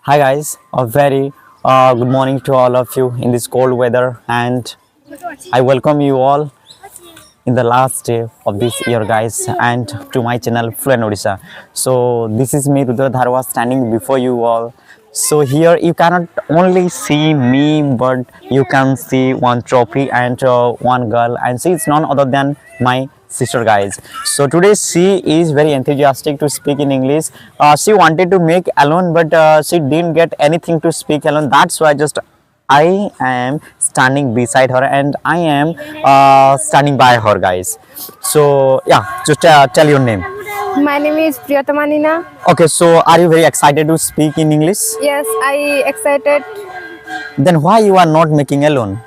Hi guys, a very good morning to all of you in this cold weather, and I welcome you all in the last day of this year, guys, and to my channel Fluent Odisha. So this is me, Rudra Dharwa, standing before you all. So here you cannot only see me, but you can see one trophy and one girl, and she is none other than my sister, guys. So today she is very enthusiastic to speak in English. She wanted to make alone, but she didn't get anything to speak alone. That's why I am standing beside her, and I am standing by her, guys. So yeah, just tell your name. My name is Priyatama Nina. Okay, so are you very excited to speak in English? Yes, I excited. Then why you are not making alone?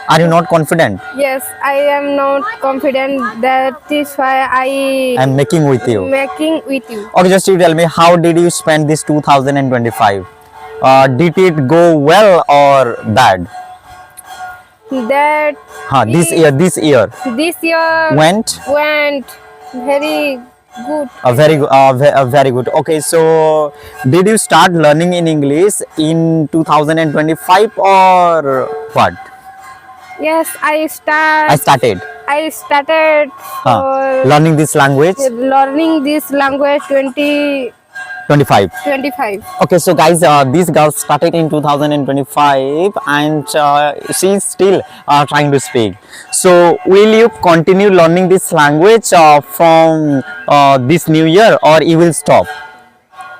Are you not confident? Yes, I am not confident. That is why I I'm making with you. making with you. Okay, just you tell me, how did you spend this 2025? Did it go well or bad? That This year this year went went very good. very good. Okay, so did you start learning in English in 2025 or what? Yes, I started I started for learning this language learning this language 25. 2025. Okay, so guys, this girl started in 2025, and she is still trying to speak. So will you continue learning this language from this new year, or you will stop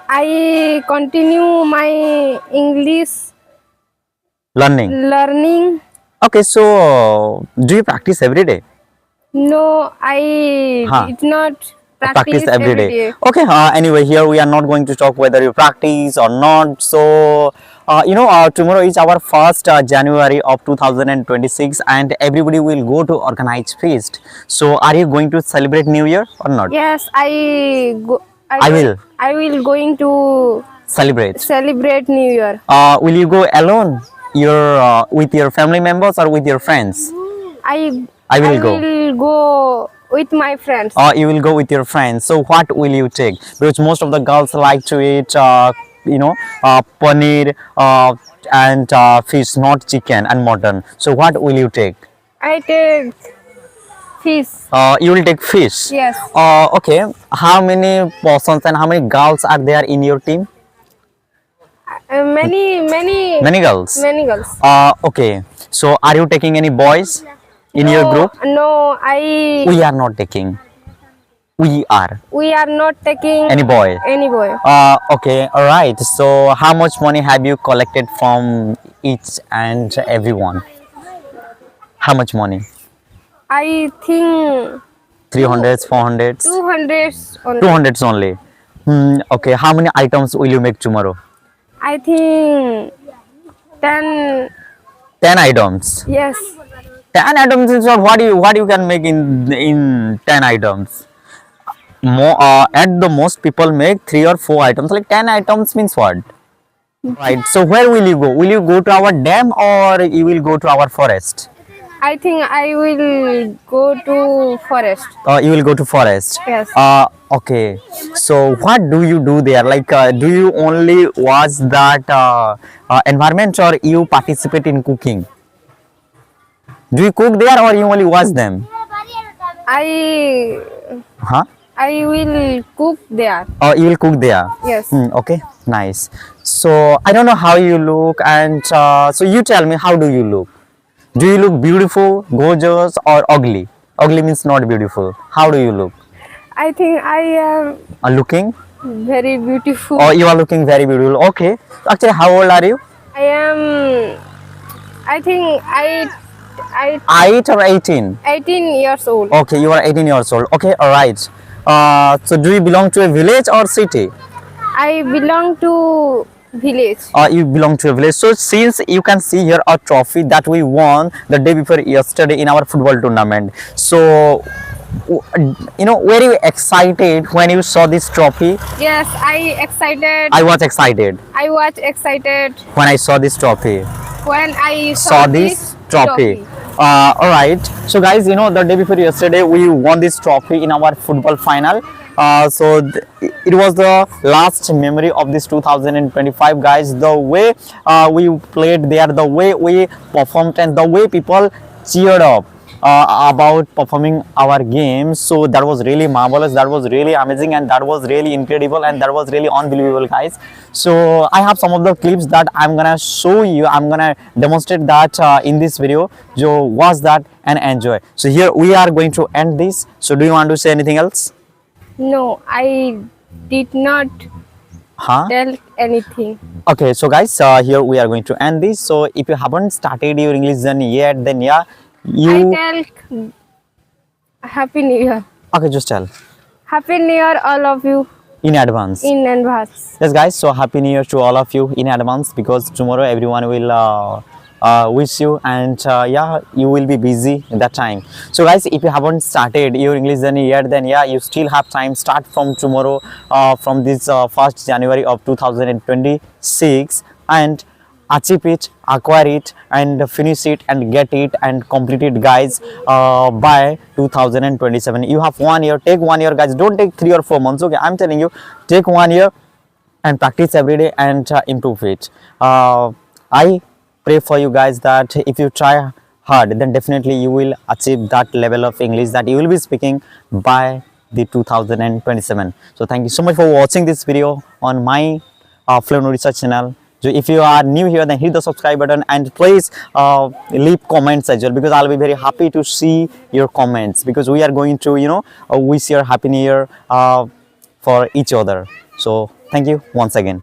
I continue my English learning? learning. Okay, so do you practice every day? No, I did not practice Every day. Okay, anyway, here we are not going to talk whether you practice or not. So tomorrow is our first January of 2026, and everybody will go to organize feast. So are you going to celebrate New Year or not? Yes, I will I will going to celebrate. celebrate New Year. Will you go alone, with your family members, or with your friends? I will go. will go with my friends. You will go with your friends. So what will you take? Because most of the girls like to eat paneer and fish, not chicken and mutton. So what will you take? I take fish. You will take fish. Yes. Okay, how many persons and how many girls are there in your team? Many girls. many girls. Okay, so are you taking any boys in your group? No, We are not taking. We are not taking any boy. any boy. Okay, all right. So how much money have you collected from each and everyone? How much money? I think 300s, 400s, 200 only. 200s only. Okay, how many items will you make tomorrow? I think 10. 10 items. Yes. 10 items is what you can make in 10 items. At the most, people make 3 or 4 items. Like 10 items means what? Right. So where will you go? Will you go to our dam, or you will go to our forest? I think I will go to forest. You will go to forest. Yes. Okay. So what do you do there? Like, do you only watch that environment, or you participate in cooking? Do you cook there, or you only watch them? I Huh? I will cook there. You will cook there. Yes. Okay, nice. So I don't know how you look, and so you tell me, how do you look? Do you look beautiful, gorgeous, or ugly? Ugly means not beautiful. How do you look? I think I am Looking? very beautiful. Or you are looking very beautiful. Okay. Actually, how old are you? I am. I think I 8 or 18? 18 years old. Okay, you are 18 years old. Okay, all right. So do you belong to a village or city? I belong to village. You belong to a village. So since you can see here a trophy that we won the day before yesterday in our football tournament, so were you excited when you saw this trophy? Yes, I excited. I was excited I was excited when I saw this trophy. when I Saw this trophy. All right. So guys, the day before yesterday we won this trophy in our football final. It was the last memory of this 2025, guys. The way we played there, the way we performed, and the way people cheered up about performing our games. So that was really marvelous, that was really amazing, and that was really incredible, and that was really unbelievable, guys. So I have some of the clips that I'm gonna show you, I'm gonna demonstrate that in this video. So watch that and enjoy. So here we are going to end this. So do you want to say anything else? No, I did not Huh? tell anything. Okay, so guys, here we are going to end this. So if you haven't started your English journey yet, then yeah, you I tell Happy New Year. okay, just tell Happy New Year, all of you in advance. in advance. Yes, guys, so happy new year to all of you in advance, because tomorrow everyone will wish you, and yeah, you will be busy at that time. So guys, if you haven't started your English journey yet, then yeah, you still have time. Start from tomorrow, from this 1st January of 2026, and achieve it, acquire it, and finish it, and get it, and complete it, guys, by 2027. You have 1 year. Take 1 year, guys. Don't take 3 or 4 months. Okay, I'm telling you, take 1 year and practice every day, and improve it. I pray for you guys that if you try hard, then definitely you will achieve that level of English that you will be speaking by the 2027. So thank you so much for watching this video on my Fluent Odisha channel. So if you are new here, then hit the subscribe button, and please leave comments as well, because I'll be very happy to see your comments, because we are going to, you know, wish your happy new year for each other. So thank you once again.